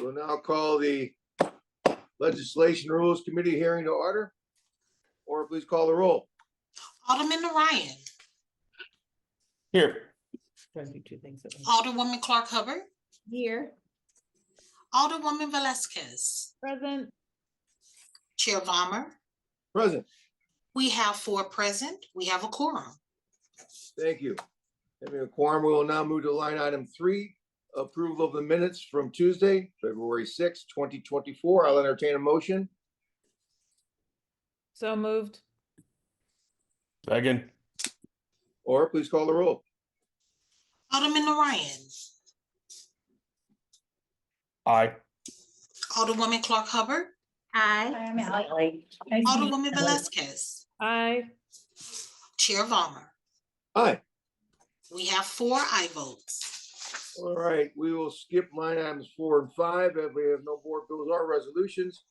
We'll now call the Legislation Rules Committee hearing to order. Or please call the roll. Alderman Ryan. Here. Alderwoman Clark Hubbard. Here. Alderwoman Velazquez. Present. Chair Valmer. Present. We have 4 present. We have a quorum. Thank you. Having a quorum, we will now move to line item 3, approval of the minutes from Tuesday, February 6, 2024. I'll entertain a motion. So moved. Second. Or please call the roll. Alderman Ryan. Aye. Alderwoman Clark Hubbard. Aye. Alderwoman Velazquez. Aye. Chair Valmer. Aye. We have 4 aye votes. All right, we will skip line items 4 and 5 if we have no board bills or resolutions.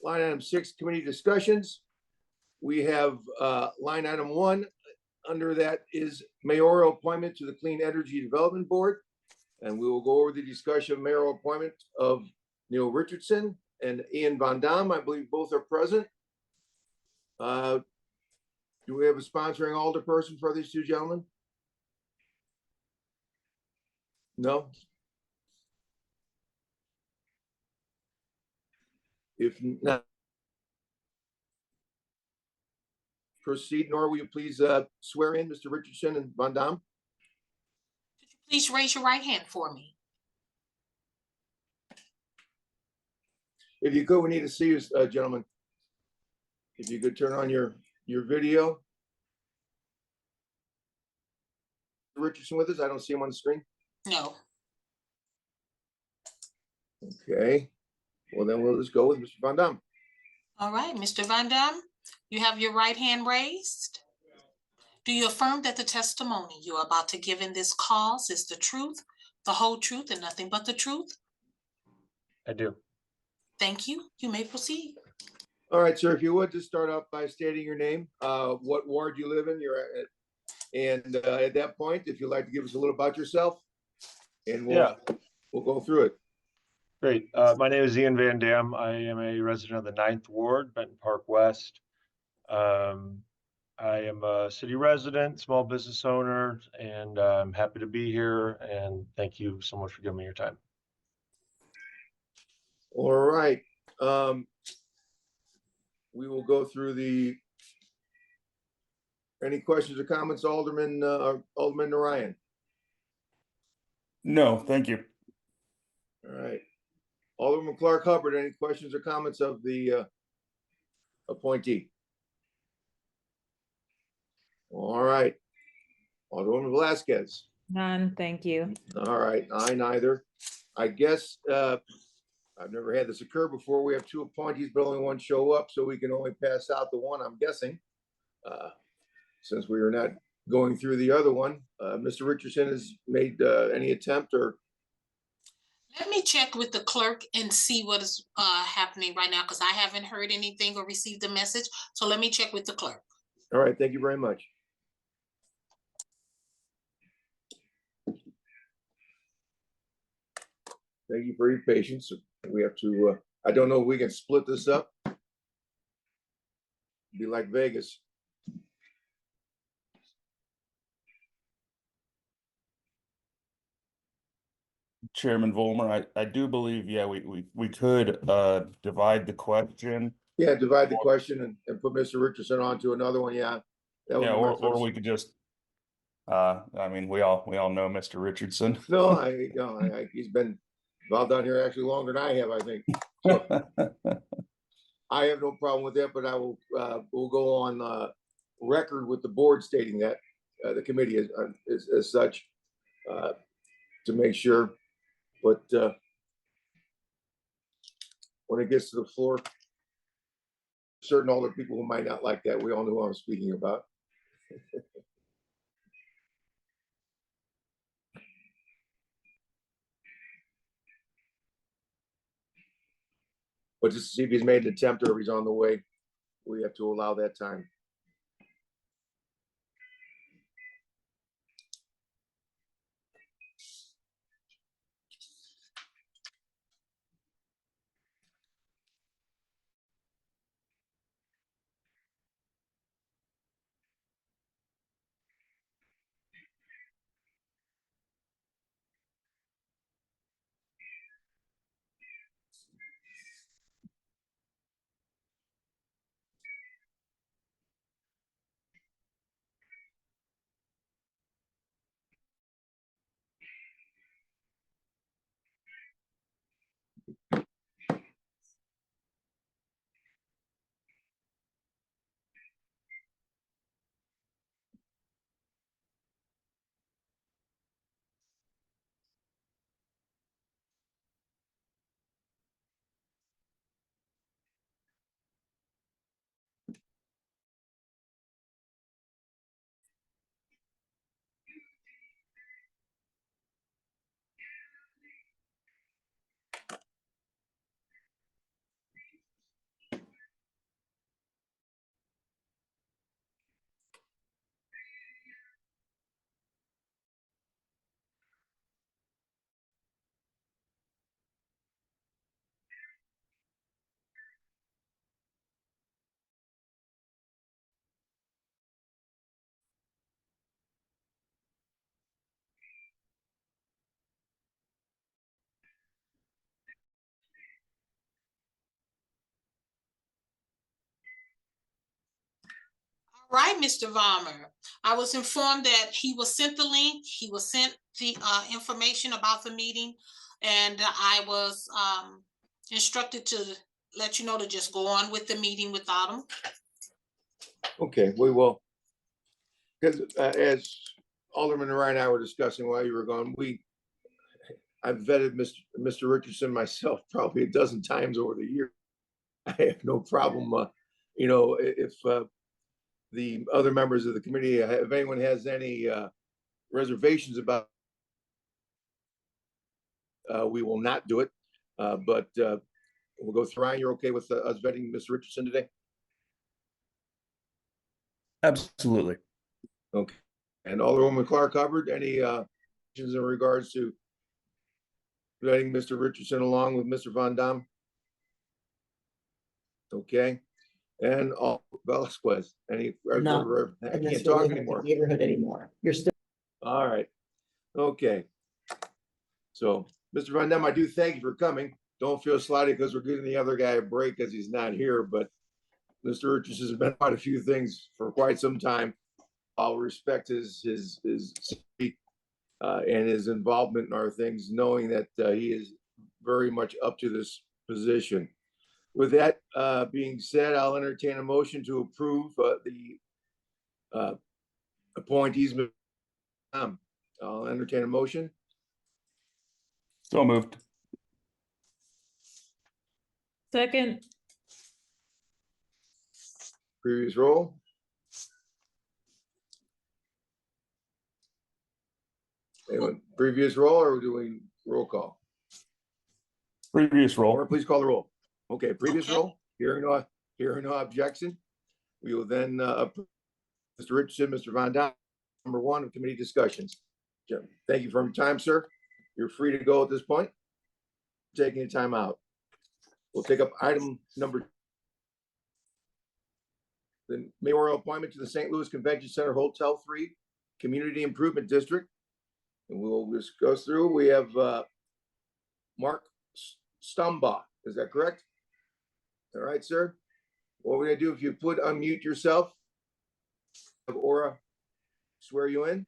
Line item 6, committee discussions. We have line item 1. Under that is mayoral appointment to the Clean Energy Development Board. And we will go over the discussion of mayoral appointment of Neil Richardson and Ian Van Dam. I believe both are present. Do we have a sponsoring alderperson for these 2 gentlemen? No? If not, proceed. Nor will you please swear in Mr. Richardson and Van Dam? Please raise your right hand for me. If you could, we need to see you, gentlemen. If you could turn on your video. Richardson with us? I don't see him on the screen. No. Okay. Well, then we'll just go with Mr. Van Dam. All right, Mr. Van Dam, you have your right hand raised. Do you affirm that the testimony you are about to give in this cause is the truth, the whole truth, and nothing but the truth? I do. Thank you. You may proceed. All right, sir, if you would just start off by stating your name, what ward you live in, and at that point, if you'd like to give us a little about yourself, and we'll go through it. Great. My name is Ian Van Dam. I am a resident of the 9th Ward, Benton Park West. I am a city resident, small business owner, and I'm happy to be here. And thank you so much for giving me your time. All right. We will go through any questions or comments, Alderman Narayan? No, thank you. All right. Alderman Clark Hubbard, any questions or comments of the appointee? All right. Alderwoman Velazquez. None, thank you. All right, I neither. I guess I've never had this occur before. We have 2 appointees, but only 1 show up, so we can only pass out the one, I'm guessing. Since we are not going through the other one, Mr. Richardson has made any attempt or? Let me check with the clerk and see what is happening right now, because I haven't heard anything or received a message. So let me check with the clerk. All right, thank you very much. Thank you for your patience. We have to, I don't know if we can split this up. Be like Vegas. Chairman Volmer, I do believe, yeah, we could divide the question. Yeah, divide the question and put Mr. Richardson on to another one, yeah. That would Yeah, be my or first- we could just I mean, we all know Mr. Richardson. No, he's been involved down here actually longer than I have, I think. So I have no problem with that, but I will we'll go on record with the board stating that the committee is as such to make sure. But when it gets to the floor, certain older people who might not like that, we all know who I'm speaking about. But just to see if he's made an attempt or if he's on the way, we have to allow that time. Right, Mr. Varmer. I was informed that he was sent the link, he was sent the information about the meeting, and I was instructed to let you know to just go on with the meeting without him. Okay, we will. Because as Alderman Ryan and I were discussing while you were gone, I've vetted Mr. Richardson myself probably a dozen times over the year. I have no problem, if the other members of the committee, if anyone has any reservations about, we will not do it. But we'll go through. Ryan, you're okay with us vetting Mr. Richardson today? Absolutely. Okay. And Alderwoman Clark covered any questions in regards to vetting Mr. Richardson along with Mr. Van Dam? Okay. And Velasquez, any? No. I in this can't talk really anymore. hectic neighborhood anymore. You're still. All right. Okay. So, Mr. Van Dam, I do thank you for coming. Don't feel slighted because we're giving the other guy a break because he's not here, but Mr. Richardson has been quite a few things for quite some time. I'll respect his and his involvement in our things, knowing that he is very much up to this position. With that being said, I'll entertain a motion to approve the appointees. I'll entertain a motion. So moved. Second. Previous roll. Anyone, previous roll, or are we doing roll call? Previous Or role. please call the roll. Okay, previous Okay. roll. Hearing no objection. We will then approve Mr. Richardson, Mr. Van Dam, number one of committee discussions. Jim, thank you for your time, sir. You're free to go at this point. Taking the time out. We'll take up item number. The mayoral appointment to the St. Louis Convention Center Hotel 3 Community Improvement District. And we'll discuss through. We have Mark Stumbaugh. Is that correct? All right, sir. What we're gonna do, if you put unmute yourself, have Aura swear you in.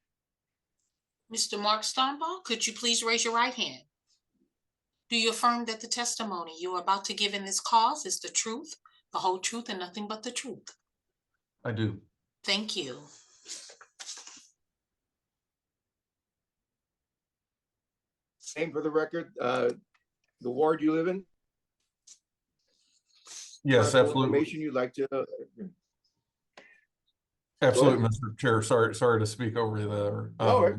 Mr. Mark Stumbaugh, could you please raise your right hand? Do you affirm that the testimony you are about to give in this cause is the truth, the whole truth, and nothing but the truth? I do. Thank you. Name for the record, the ward you live in. Yes, Perhaps absolutely. Information you'd like to. Absolutely, Mr. Chair. Sorry to speak over you there. All right.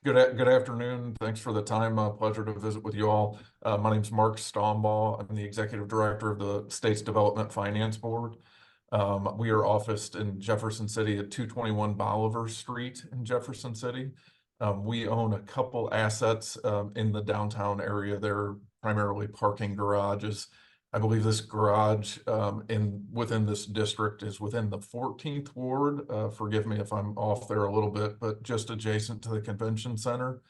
Good afternoon. Thanks for the time. Pleasure to visit with you all. My name's Mark Stumbaugh. I'm the Executive Director of the State's Development Finance Board. We are officed in Jefferson City at 221 Bolivar Street in Jefferson City. We own a couple assets in the downtown area. They're primarily parking garages. I believe this garage within this district is within the 14th ward. Forgive me if I'm off there a little bit, but just adjacent to the convention center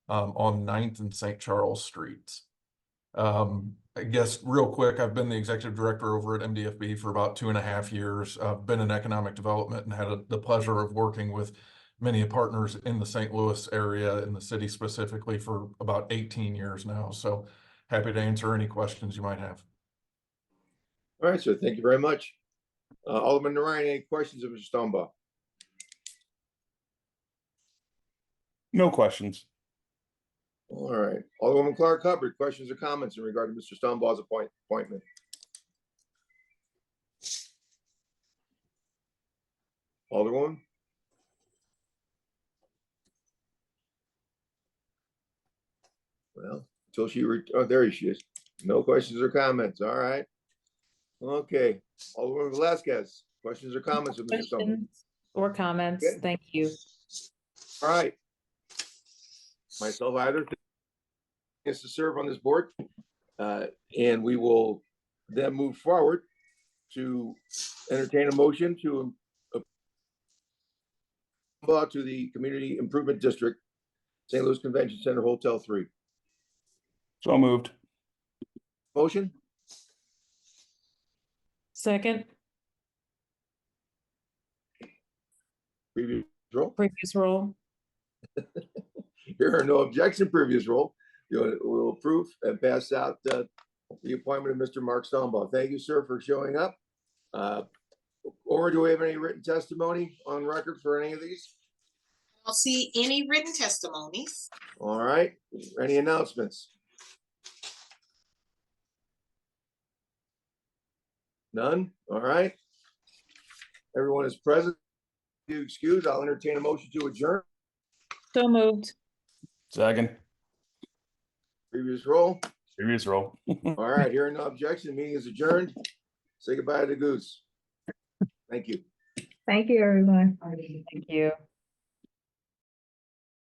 on 9th and St. Charles Streets. I guess real quick, I've been the executive director over at MDFB for about 2.5 years. I've been in economic development and had the pleasure of working with many partners in the St. Louis area, in the city specifically, for about 18 years now. So happy to answer any questions you might have. All right, sir. Thank you very much. Alderman Ryan, any questions of Mr. Stumbaugh? No questions. All right. Alderwoman Clark Hubbard, questions or comments in regard to Mr. Stumbaugh's appointment? Alderwoman? Well, until there she is. No questions or comments. All right. Okay. Alderwoman Velasquez, questions or comments of Mr. Stumbaugh? Questions or comments? Okay. Thank you. All right. Myself either is to serve on this board, and we will then move forward to entertain a motion to the Community Improvement District, St. Louis Convention Center Hotel 3. So moved. Motion, Second. Previous roll. Previous roll. Here are no objection, previous roll. We'll approve and pass out the appointment of Mr. Mark Stombaugh. Thank you, sir, for showing up. Or do we have any written testimony on record for any of these? I don't see any written testimonies. All right, any announcements? None? All right. Everyone is present. You excuse, I'll entertain a motion to adjourn. So moved. Second, Previous roll. previous roll. All right, hearing no objection, meeting is adjourned. Say goodbye to Goose. Thank you. Thank you, everyone. Thank you.